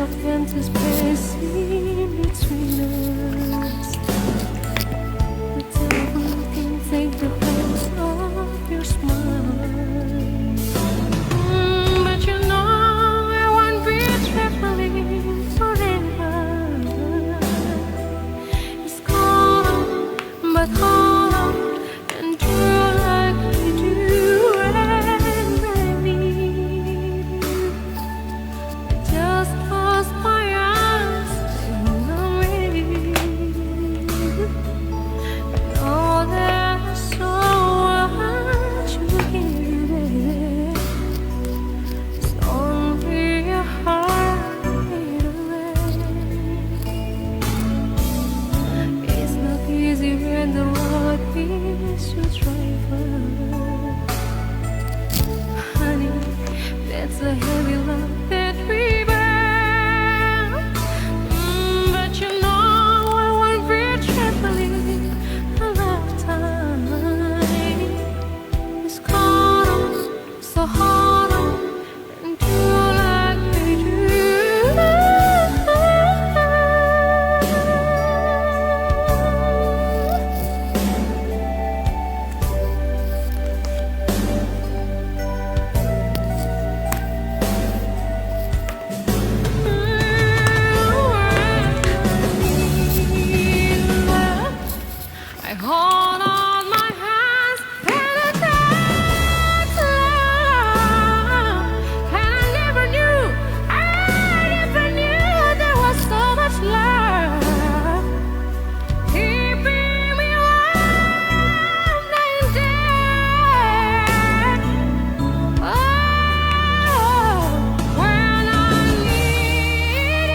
of empty space in between us. The devil can take the place of your smile. But you know I won't be traveling forever. It's cold, but hollow and true like we do, and I need you. Just close my eyes and I'm ready. Oh, there's so much you give. It's only a heartbeat away. It's not easy when the road is your driver. Honey, that's a heavy love that we bear. But you know I won't be traveling a lifetime. It's cold, so hard, and true like we do. I hold on my hands and I take love, and I never knew there was so much love keeping me warm and dead. Oh, when I need you,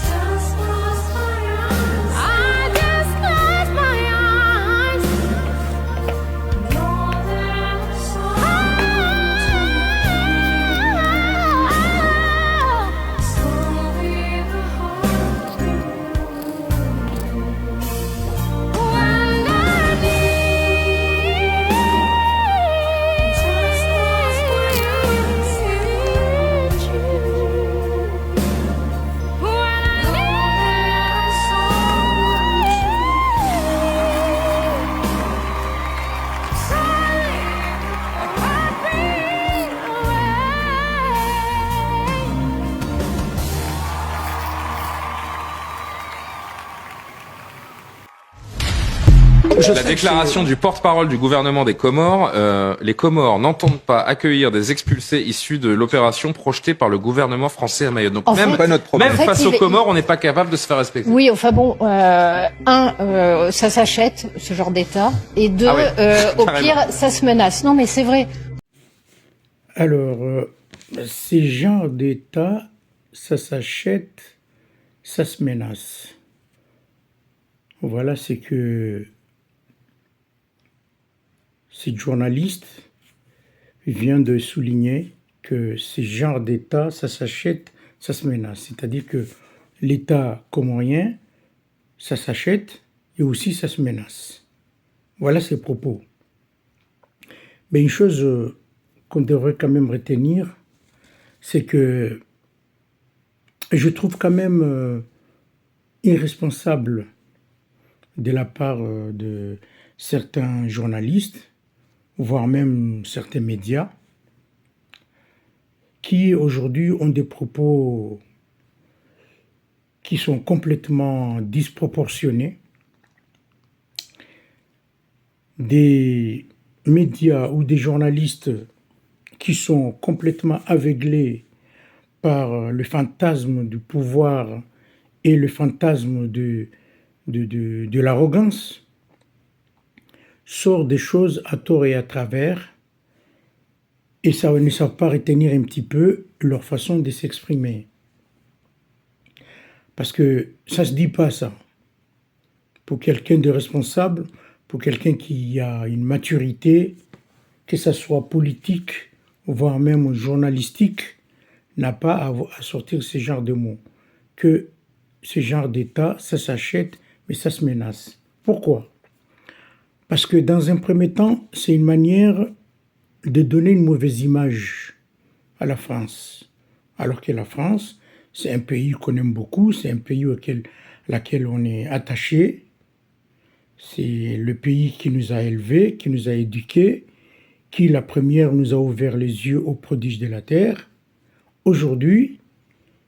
just close my eyes. I just close my eyes. Know there's so much slowly the heartbeat. When I need just close my eyes and you. When I need so much, slowly a heartbeat away. La déclaration du porte-parole du gouvernement des Comores, les Comores n'entendent pas accueillir des expulsés issus de l'opération projetée par le gouvernement français à Mayotte. Donc En même, fait- Pas notre problème. même En fait, face il aux est- Comores, on n'est pas capable de se faire respecter. Oui, enfin bon, ça s'achète, ce genre d'État, et deux, Ah ouais, au carrément. pire, ça se menace. Non, mais c'est vrai. Alors, ces genres d'États, ça s'achète, ça se menace. Voilà, c'est que cette journaliste vient de souligner que ces genres d'États, ça s'achète, ça se menace. C'est-à-dire que l'État comorien, ça s'achète et aussi ça se menace. Voilà ses propos. Mais une chose qu'on devrait quand même retenir, c'est que je trouve quand même irresponsable de la part de certains journalistes, voire même certains médias, qui aujourd'hui ont des propos qui sont complètement disproportionnés, des médias ou des journalistes qui sont complètement aveuglés par le fantasme du pouvoir et le fantasme de l'arrogance, sortent des choses à tort et à travers, et ça ne savent pas retenir un petit peu leur façon de s'exprimer. Parce que ça ne se dit pas ça. Pour quelqu'un de responsable, pour quelqu'un qui a une maturité, que ce soit politique, voire même journalistique, n'a pas à sortir ce genre de mots. Que ce genre d'État, ça s'achète, mais ça se menace. Pourquoi ? Parce que dans un premier temps, c'est une manière de donner une mauvaise image à la France. Alors que la France, c'est un pays qu'on aime beaucoup, c'est un pays laquelle on est attaché. C'est le pays qui nous a élevés, qui nous a éduqués, qui la première nous a ouvert les yeux aux prodiges de la terre. Aujourd'hui,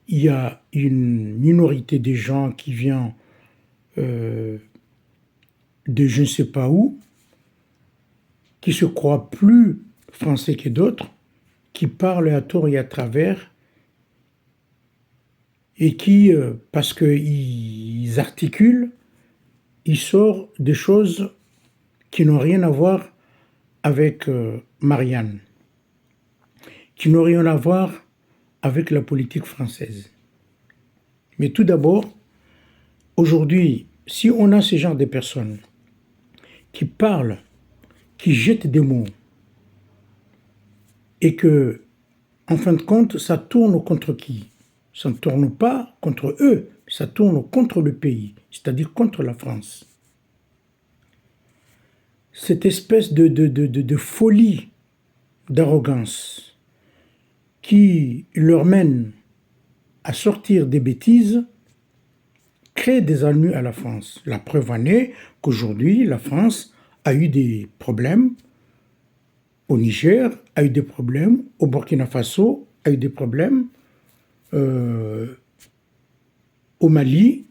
il y a une minorité de gens qui vient de je ne sais pas où, qui se croient plus français que d'autres, qui parlent à tort et à travers, et qui, parce qu'ils articulent, ils sortent des choses qui n'ont rien à voir avec Marianne, qui n'ont rien à voir avec la politique française. Mais tout d'abord, aujourd'hui, si on a ce genre de personnes qui parlent, qui jettent des mots, et que, en fin de compte, ça tourne contre qui? Ça ne tourne pas contre eux, ça tourne contre le pays, c'est-à-dire contre la France. Cette espèce de folie, d'arrogance, qui leur mène à sortir des bêtises, crée des ennuis à la France. La preuve en est qu'aujourd'hui, la France a eu des problèmes au Niger, a eu des problèmes au Burkina Faso, a eu des problèmes au Mali,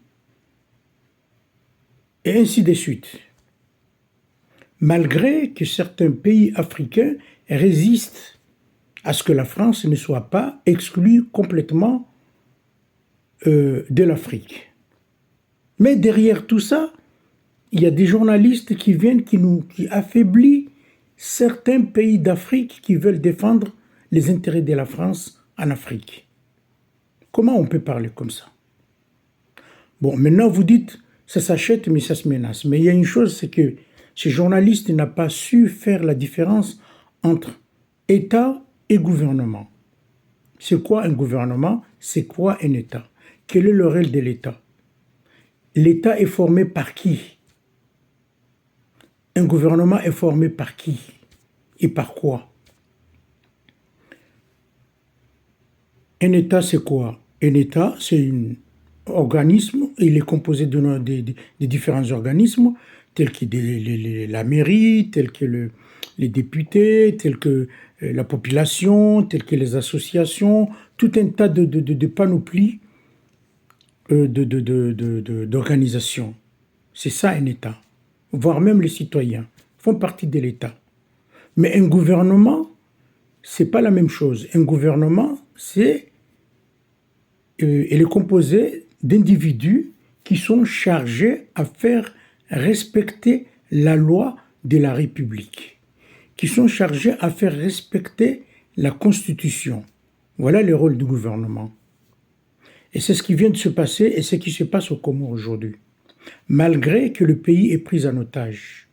et ainsi de suite. Malgré que certains pays africains résistent à ce que la France ne soit pas exclue complètement de l'Afrique. Mais derrière tout ça, il y a des journalistes qui viennent, qui affaiblissent certains pays d'Afrique qui veulent défendre les intérêts de la France en Afrique. Comment on peut parler comme ça? Bon, maintenant vous dites, ça s'achète mais ça se menace. Mais il y a une chose, c'est que ces journalistes n'ont pas su faire la différence entre État et gouvernement. C'est quoi un gouvernement? C'est quoi un État? Quel est le rôle de l'État? L'État est formé par qui? Un gouvernement est formé par qui? Et par quoi? Un État, c'est quoi? Un État, c'est un organisme, il est composé de différents organismes, tels que la mairie, tels que les députés, tels que la population, tels que les associations, tout un tas de panoplies d'organisations. C'est ça un État. Voire même les citoyens font partie de l'État. Mais un gouvernement, c'est pas la même chose. Un gouvernement, il est composé d'individus qui sont chargés à faire respecter la loi de la République, qui sont chargés à faire respecter la Constitution. Voilà le rôle du gouvernement. Et c'est ce qui vient de se passer et ce qui se passe au Comores aujourd'hui. Malgré que le pays est pris en otage.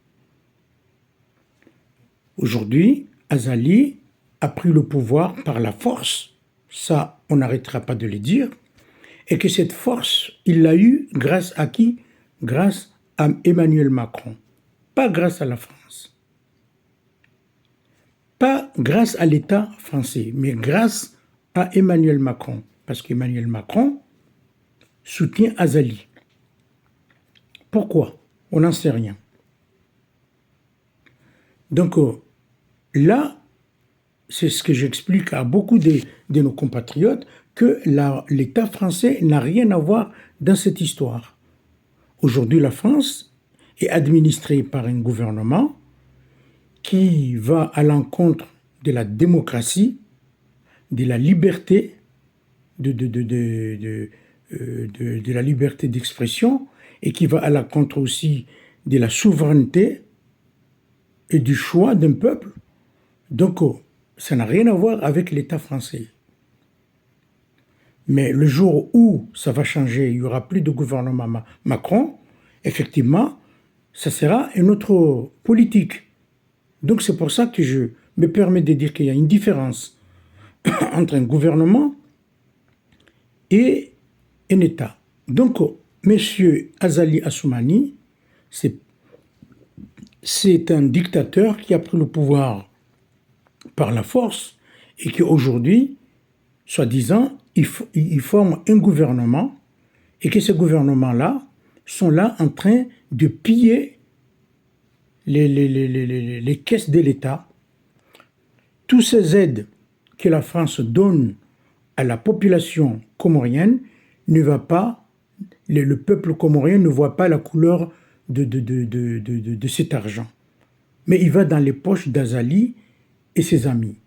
Aujourd'hui, Azali a pris le pouvoir par la force, ça on n'arrêtera pas de le dire, et que cette force, il l'a eue grâce à qui? Grâce à Emmanuel Macron, pas grâce à la France. Pas grâce à l'État français, mais grâce à Emmanuel Macron, parce qu'Emmanuel Macron soutient Azali. Pourquoi? On n'en sait rien. Donc là, c'est ce que j'explique à beaucoup de nos compatriotes, que l'État français n'a rien à voir dans cette histoire. Aujourd'hui, la France est administrée par un gouvernement qui va à l'encontre de la démocratie, de la liberté, de la liberté d'expression, et qui va à l'encontre aussi de la souveraineté et du choix d'un peuple. Donc, ça n'a rien à voir avec l'État français. Mais le jour où ça va changer, il n'y aura plus de gouvernement Macron, effectivement, ça sera une autre politique. Donc c'est pour ça que je me permets de dire qu'il y a une différence entre un gouvernement et un État. Donc, M. Azali Assoumani, c'est un dictateur qui a pris le pouvoir par la force et qui aujourd'hui soi-disant, ils forment un gouvernement et que ces gouvernements-là sont là en train de piller les caisses de l'État. Toutes ces aides que la France donne à la population comorienne ne va pas, le peuple comorien ne voit pas la couleur de cet argent. Mais il va dans les poches d'Azali et ses amis.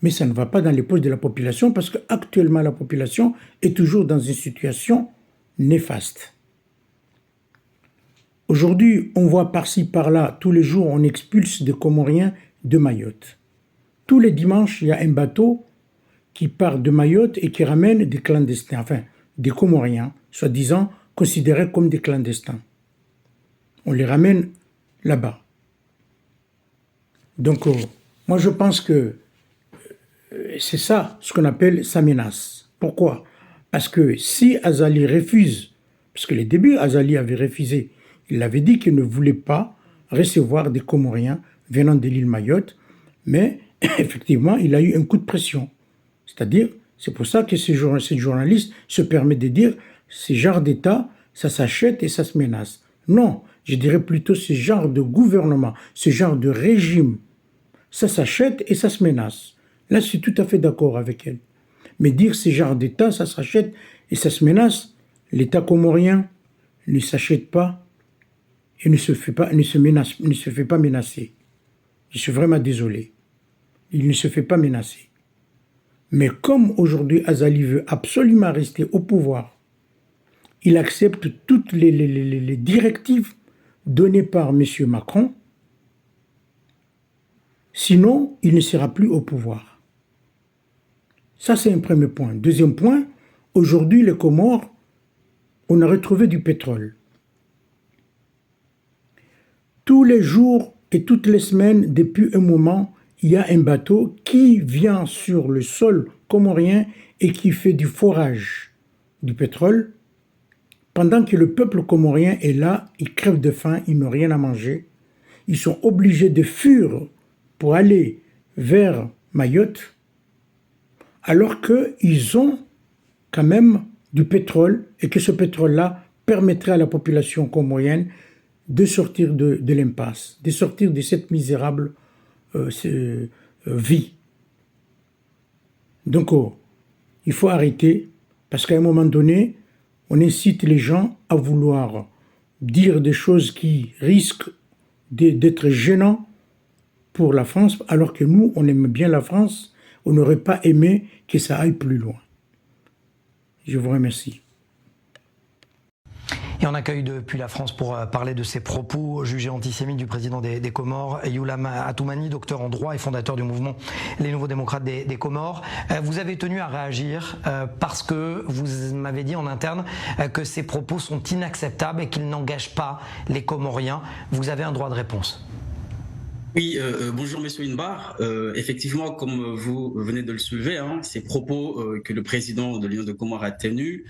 Mais ça ne va pas dans les poches de la population parce qu'actuellement la population est toujours dans une situation néfaste. Aujourd'hui, on voit par-ci, par-là, tous les jours, on expulse des Comoriens de Mayotte. Tous les dimanches, il y a un bateau qui part de Mayotte et qui ramène des clandestins, enfin, des Comoriens, soi-disant considérés comme des clandestins. On les ramène là-bas. Donc, moi, je pense que c'est ça, ce qu'on appelle sa menace. Pourquoi? Parce que si Azali refuse, parce que les débuts, Azali avait refusé, il avait dit qu'il ne voulait pas recevoir des Comoriens venant de l'île Mayotte, mais effectivement, il a eu un coup de pression. C'est-à-dire, c'est pour ça que ces journalistes se permettent de dire ce genre d'État, ça s'achète et ça se menace. Non, je dirais plutôt ce genre de gouvernement, ce genre de régime, ça s'achète et ça se menace. Là, je suis tout à fait d'accord avec elle. Mais dire ce genre d'État, ça s'achète et ça se menace, l'État comorien ne s'achète pas et ne se fait pas menacer. Je suis vraiment désolé. Il ne se fait pas menacer. Mais comme aujourd'hui Azali veut absolument rester au pouvoir, il accepte toutes les directives données par M. Macron. Sinon, il ne sera plus au pouvoir. Ça, c'est un premier point. Deuxième point, aujourd'hui, les Comores, on a retrouvé du pétrole. Tous les jours et toutes les semaines, depuis un moment, il y a un bateau qui vient sur le sol comorien et qui fait du forage du pétrole. Pendant que le peuple comorien est là, ils crèvent de faim, ils n'ont rien à manger. Ils sont obligés de fuir pour aller vers Mayotte, alors qu'ils ont quand même du pétrole et que ce pétrole-là permettrait à la population comorienne de sortir de l'impasse, de sortir de cette misérable vie. Donc, il faut arrêter, parce qu'à un moment donné, on incite les gens à vouloir dire des choses qui risquent d'être gênants pour la France, alors que nous, on aime bien la France, on n'aurait pas aimé que ça aille plus loin. Je vous remercie. Et on accueille depuis la France pour parler de ces propos jugés antisémites du président des Comores, Youlam Atoumani, docteur en droit et fondateur du mouvement Les Nouveaux Démocrates des Comores. Vous avez tenu à réagir parce que vous m'avez dit en interne que ces propos sont inacceptables et qu'ils n'engagent pas les Comoriens. Vous avez un droit de réponse. Oui, bonjour Monsieur Inbar. Effectivement, comme vous venez de le soulever, ces propos que le président de l'Union de Comores a tenus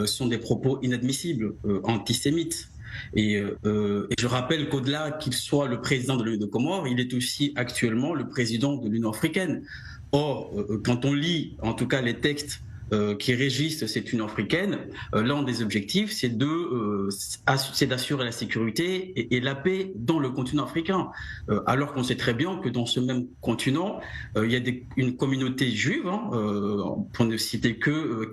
sont des propos inadmissibles, antisémites. Et je rappelle qu'au-delà qu'il soit le président de l'Union de Comores, il est aussi actuellement le président de l'Union africaine. Or, quand on lit en tout cas les textes qui régissent cette Union africaine, l'un des objectifs, c'est d'assurer la sécurité et la paix dans le continent africain. Alors qu'on sait très bien que dans ce même continent, il y a une communauté juive, pour ne citer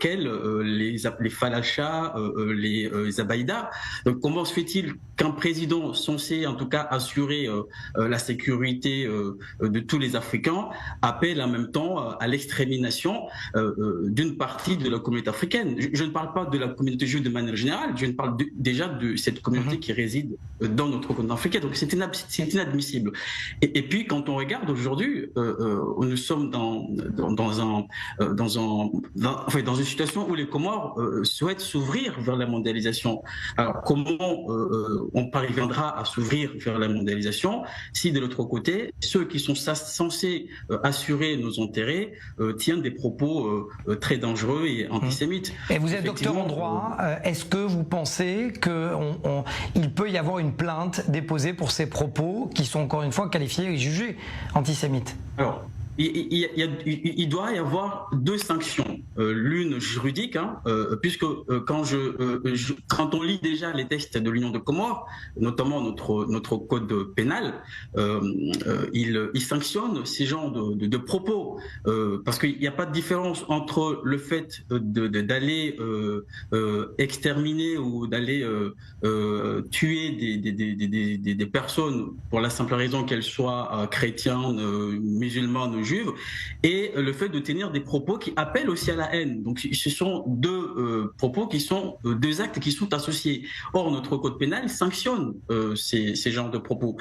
les Falachas, les Abaïdas. Donc comment se fait-il qu'un président censé, en tout cas, assurer la sécurité de tous les Africains, appelle en même temps à l'extermination d'une partie de la communauté africaine. Je ne parle pas de la communauté juive de manière générale, je ne parle déjà de cette communauté qui réside dans notre continent africain. Donc c'est inadmissible. Et puis quand on regarde aujourd'hui, nous sommes dans une situation où les Comores souhaitent s'ouvrir vers la mondialisation. Alors comment on parviendra à s'ouvrir vers la mondialisation si de l'autre côté, ceux qui sont censés assurer nos intérêts tiennent des propos très dangereux et antisémites. Et vous êtes docteur en droit, est-ce que vous pensez qu'il peut y avoir une plainte déposée pour ces propos qui sont encore une fois qualifiés et jugés antisémites? Alors, il doit y avoir deux sanctions. L'une juridique, puisque quand on lit déjà les textes de l'Union de Comores, notamment notre code pénal, il sanctionne ces genres de propos, parce qu'il n'y a pas de différence entre le fait d'aller exterminer ou d'aller tuer des personnes pour la simple raison qu'elles soient chrétiennes, musulmanes, juives, et le fait de tenir des propos qui appellent aussi à la haine. Donc ce sont deux propos qui sont deux actes qui sont associés. Or notre code pénal sanctionne ces genres de propos.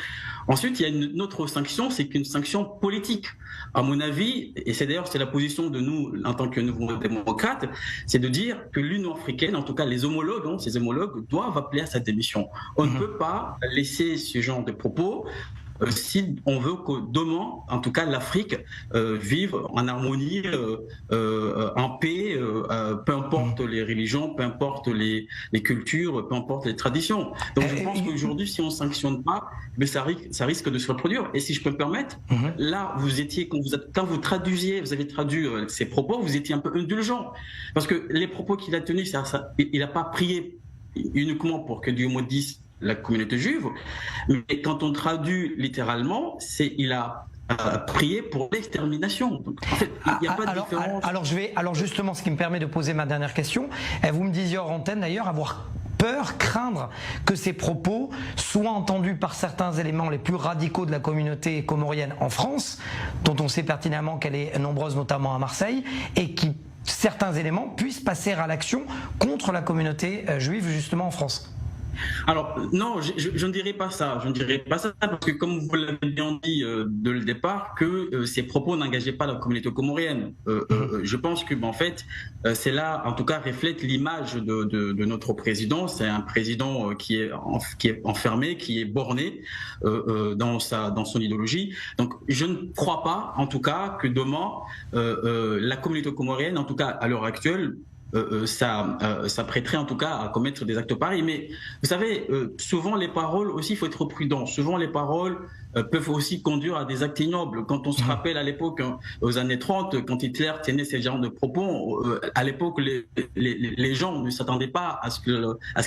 Ensuite, il y a une autre sanction, c'est qu'une sanction politique. À mon avis, et c'est la position de nous en tant que nouveaux démocrates, c'est de dire que l'Union africaine, en tout cas les homologues, ces homologues doivent appeler à cette démission. On ne peut pas laisser ce genre de propos si on veut que demain, en tout cas l'Afrique, vive en harmonie, en paix, peu importe les religions, peu importe les cultures, peu importe les traditions. Donc je pense qu'aujourd'hui, si on ne sanctionne pas, mais ça risque de se reproduire. Et si je peux me permettre, là, quand vous avez traduit ces propos, vous étiez un peu indulgent. Parce que les propos qu'il a tenus, il n'a pas prié uniquement pour que Dieu maudisse la communauté juive, mais quand on traduit littéralement, il a prié pour l'extermination. Donc, en fait, il n'y a pas de différence. Alors justement, ce qui me permet de poser ma dernière question, vous me disiez hors antenne d'ailleurs avoir peur, craindre que ces propos soient entendus par certains éléments les plus radicaux de la communauté comorienne en France, dont on sait pertinemment qu'elle est nombreuse, notamment à Marseille, et qui certains éléments puissent passer à l'action contre la communauté juive justement en France. Alors non, je ne dirais pas ça. Je ne dirais pas ça parce que, comme vous l'avez bien dit dès le départ, que ces propos n'engageaient pas la communauté comorienne. Je pense que, en fait, c'est là, en tout cas, reflète l'image de notre président. C'est un président qui est enfermé, qui est borné dans son idéologie. Donc, je ne crois pas, en tout cas, que demain la communauté comorienne, en tout cas à l'heure actuelle, ça prêterait en tout cas à commettre des actes pareils. Mais vous savez, souvent les paroles aussi, il faut être prudent. Souvent les paroles peuvent aussi conduire à des actes ignobles. Quand on se rappelle à l'époque, aux années 30, quand Hitler tenait ces genres de propos, à l'époque, les gens ne s'attendaient pas à ce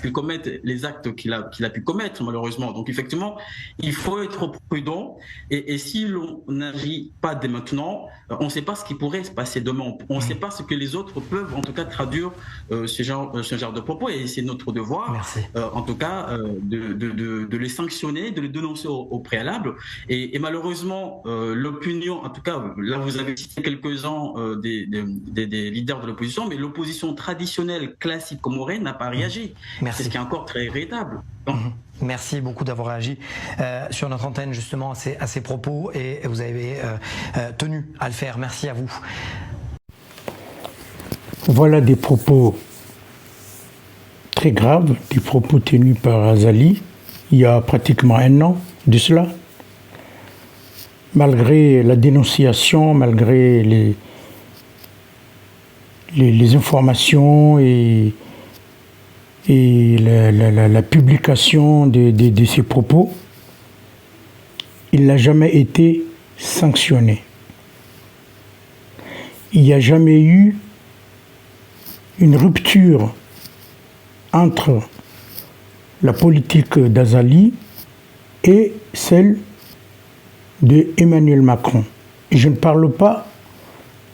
qu'il commette les actes qu'il a pu commettre, malheureusement. Donc effectivement, il faut être prudent. Et si l'on n'agit pas dès maintenant, on ne sait pas ce qui pourrait se passer demain. On ne sait pas ce que les autres peuvent, en tout cas, traduire ce genre de propos. Et c'est notre devoir, en tout cas, de les sanctionner, de les dénoncer au préalable. Et malheureusement, l'opinion, en tout cas, là vous avez cité quelques-uns des leaders de l'opposition, mais l'opposition traditionnelle classique comorienne n'a pas réagi. C'est ce qui est encore très regrettable. Merci beaucoup d'avoir réagi sur notre antenne justement à ces propos, et vous avez tenu à le faire. Merci à vous. Voilà des propos très graves, des propos tenus par Azali il y a pratiquement un an de cela. Malgré la dénonciation, malgré les informations et la publication de ces propos, il n'a jamais été sanctionné. Il n'y a jamais eu une rupture entre la politique d'Azali et celle de Emmanuel Macron. Et je ne parle pas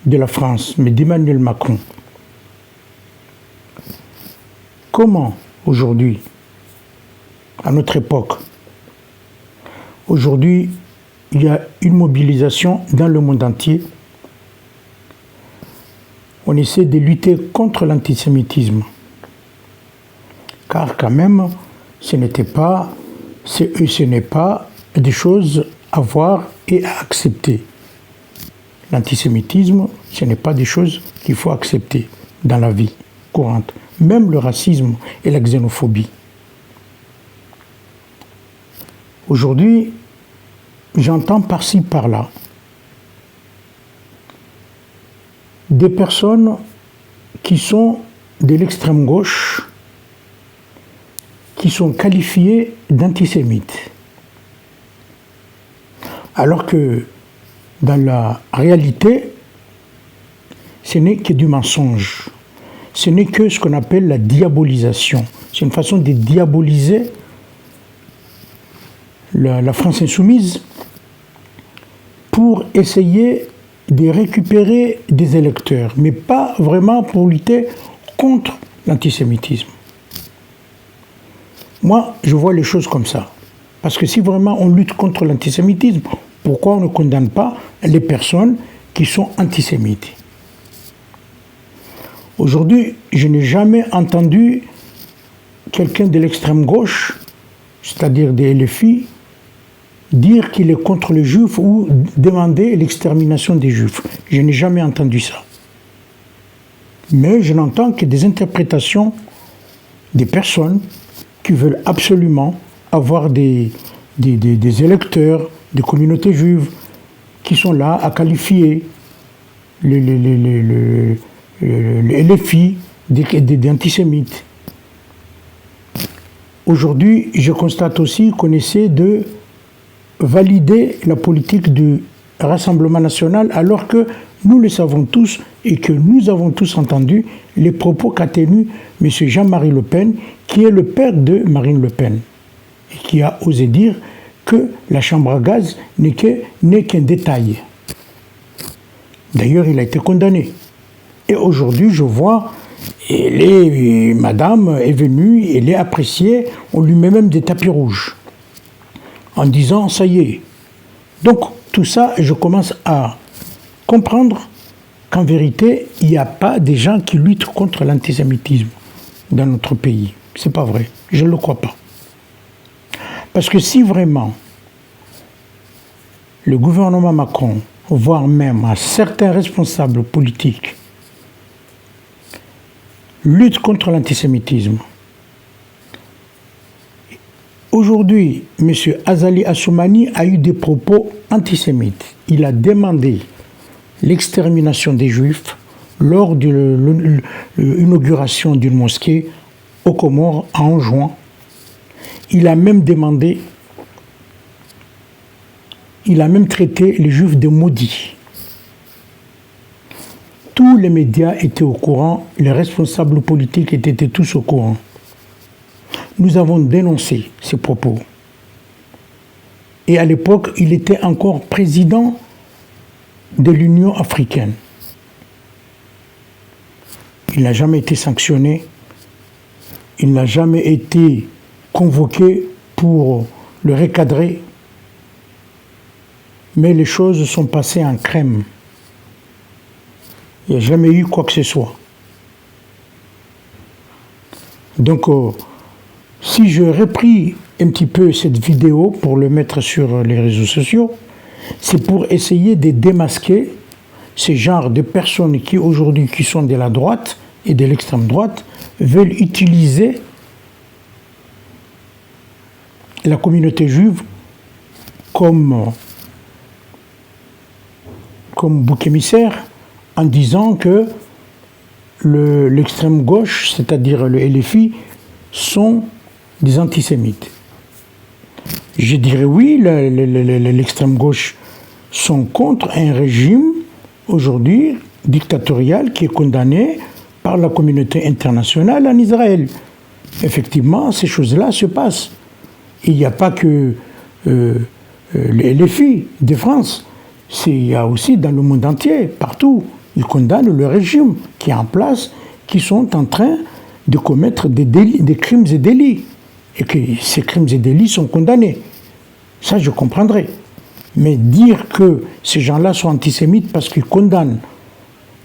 de la France, mais d'Emmanuel Macron. Comment aujourd'hui, à notre époque, aujourd'hui, il y a une mobilisation dans le monde entier. On essaie de lutter contre l'antisémitisme. Car quand même, ce n'est pas des choses à voir et à accepter. L'antisémitisme, ce n'est pas des choses qu'il faut accepter dans la vie courante. Même le racisme et la xénophobie. Aujourd'hui, j'entends par-ci, par-là des personnes qui sont de l'extrême gauche, qui sont qualifiées d'antisémites. Alors que dans la réalité, ce n'est que du mensonge. Ce n'est que ce qu'on appelle la diabolisation. C'est une façon de diaboliser la France insoumise pour essayer de récupérer des électeurs, mais pas vraiment pour lutter contre l'antisémitisme. Moi, je vois les choses comme ça. Parce que si vraiment on lutte contre l'antisémitisme, pourquoi on ne condamne pas les personnes qui sont antisémites? Aujourd'hui, je n'ai jamais entendu quelqu'un de l'extrême gauche, c'est-à-dire des LFI, dire qu'il est contre les juifs ou demander l'extermination des juifs. Je n'ai jamais entendu ça. Mais je n'entends que des interprétations des personnes qui veulent absolument avoir des électeurs, des communautés juives, qui sont là à qualifier les LFI d'antisémites. Aujourd'hui, je constate aussi qu'on essaie de valider la politique du Rassemblement national, alors que nous le savons tous et que nous avons tous entendu les propos qu'a tenus M. Jean-Marie Le Pen, qui est le père de Marine Le Pen, et qui a osé dire que la chambre à gaz n'est qu'un détail. D'ailleurs, il a été condamné. Et aujourd'hui, je vois, madame est venue, elle est appréciée, on lui met même des tapis rouges, en disant, ça y est. Donc, tout ça, je commence à comprendre qu'en vérité, il n'y a pas des gens qui luttent contre l'antisémitisme dans notre pays. C'est pas vrai, je ne le crois pas. Parce que si vraiment le gouvernement Macron, voire même à certains responsables politiques, luttent contre l'antisémitisme, aujourd'hui, M. Azali Assoumani a eu des propos antisémites. Il a demandé l'extermination des Juifs lors de l'inauguration d'une mosquée aux Comores en juin. Il a même traité les Juifs de maudits. Tous les médias étaient au courant, les responsables politiques étaient tous au courant. Nous avons dénoncé ces propos. Et à l'époque, il était encore président de l'Union africaine. Il n'a jamais été sanctionné. Il n'a jamais été convoqué pour le recadrer. Mais les choses sont passées en crème. Il n'y a jamais eu quoi que ce soit. Donc, si je repris un petit peu cette vidéo pour le mettre sur les réseaux sociaux, c'est pour essayer de démasquer ce genre de personnes qui aujourd'hui qui sont de la droite et de l'extrême droite veulent utiliser la communauté juive comme bouc émissaire en disant que l'extrême gauche, c'est-à-dire le LFI, sont des antisémites. Je dirais oui, l'extrême gauche sont contre un régime aujourd'hui dictatorial qui est condamné par la communauté internationale en Israël. Effectivement, ces choses-là se passent. Il n'y a pas que les LFI de France, il y a aussi dans le monde entier, partout. Ils condamnent le régime qui est en place, qui sont en train de commettre des crimes et délits. Et que ces crimes et délits sont condamnés. Ça, je comprendrais. Mais dire que ces gens-là sont antisémites parce qu'ils condamnent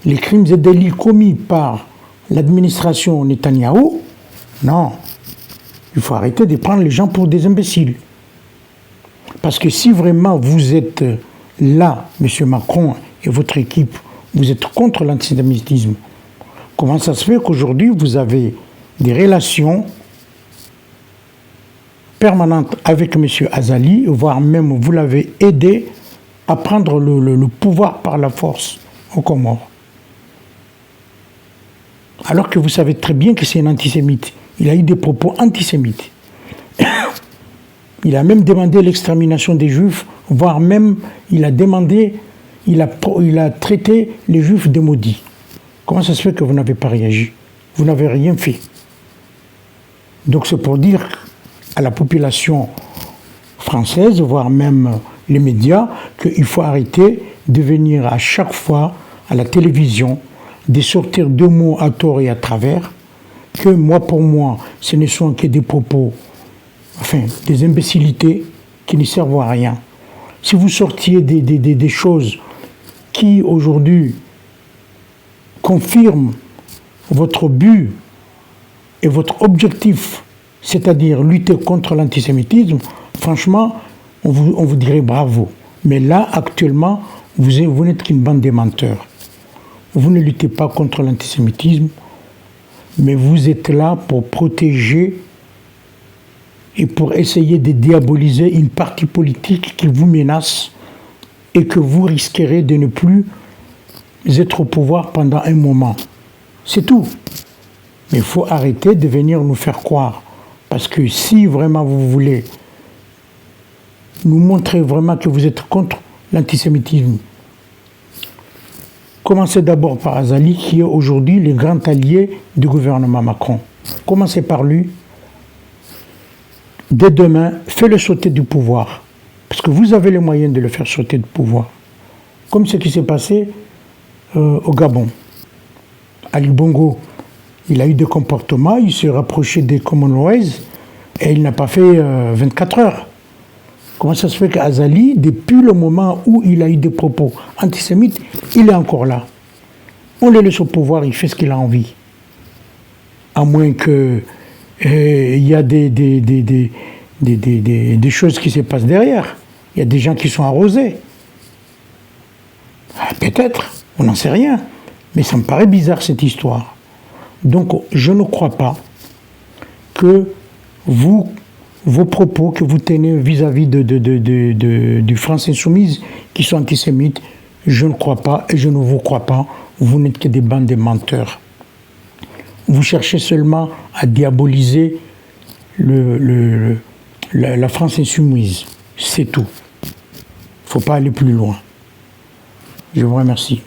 les crimes et délits commis par l'administration Netanyahou, non. Il faut arrêter de prendre les gens pour des imbéciles. Parce que si vraiment vous êtes là, M. Macron et votre équipe, vous êtes contre l'antisémitisme, comment ça se fait qu'aujourd'hui vous avez des relations permanentes avec M. Azali, voire même vous l'avez aidé à prendre le pouvoir par la force aux Comores? Alors que vous savez très bien que c'est un antisémite. Il a eu des propos antisémites. Il a même demandé l'extermination des Juifs, voire même il a demandé il a traité les Juifs de maudits. Comment ça se fait que vous n'avez pas réagi? Vous n'avez rien fait. Donc c'est pour dire à la population française, voire même les médias, qu'il faut arrêter de venir à chaque fois à la télévision, de sortir deux mots à tort et à travers, que pour moi, ce ne sont que des propos, enfin, des imbécilités qui ne servent à rien. Si vous sortiez des choses qui, aujourd'hui, confirment votre but et votre objectif, c'est-à-dire lutter contre l'antisémitisme, franchement, on vous dirait bravo. Mais là, actuellement, vous n'êtes qu'une bande de menteurs. Vous ne luttez pas contre l'antisémitisme, mais vous êtes là pour protéger et pour essayer de diaboliser une partie politique qui vous menace et que vous risquerez de ne plus être au pouvoir pendant un moment. C'est tout. Mais il faut arrêter de venir nous faire croire. Parce que si vraiment vous voulez nous montrer vraiment que vous êtes contre l'antisémitisme, commencez d'abord par Azali, qui est aujourd'hui le grand allié du gouvernement Macron. Commencez par lui. Dès demain, faites-le sauter du pouvoir. Parce que vous avez les moyens de le faire sauter du pouvoir. Comme ce qui s'est passé au Gabon. Ali Bongo, il a eu des comportements, il s'est rapproché des Commonwealth et il n'a pas fait 24 heures. Comment ça se fait qu'Azali, depuis le moment où il a eu des propos antisémites, il est encore là? On le laisse au pouvoir, il fait ce qu'il a envie. À moins que il y a des choses qui se passent derrière. Il y a des gens qui sont arrosés. Peut-être, on n'en sait rien. Mais ça me paraît bizarre cette histoire. Donc je ne crois pas que vos propos que vous tenez vis-à-vis du France Insoumise qui sont antisémites, je ne crois pas et je ne vous crois pas. Vous n'êtes que des bandes de menteurs. Vous cherchez seulement à diaboliser la France Insoumise. C'est tout. Il ne faut pas aller plus loin. Je vous remercie.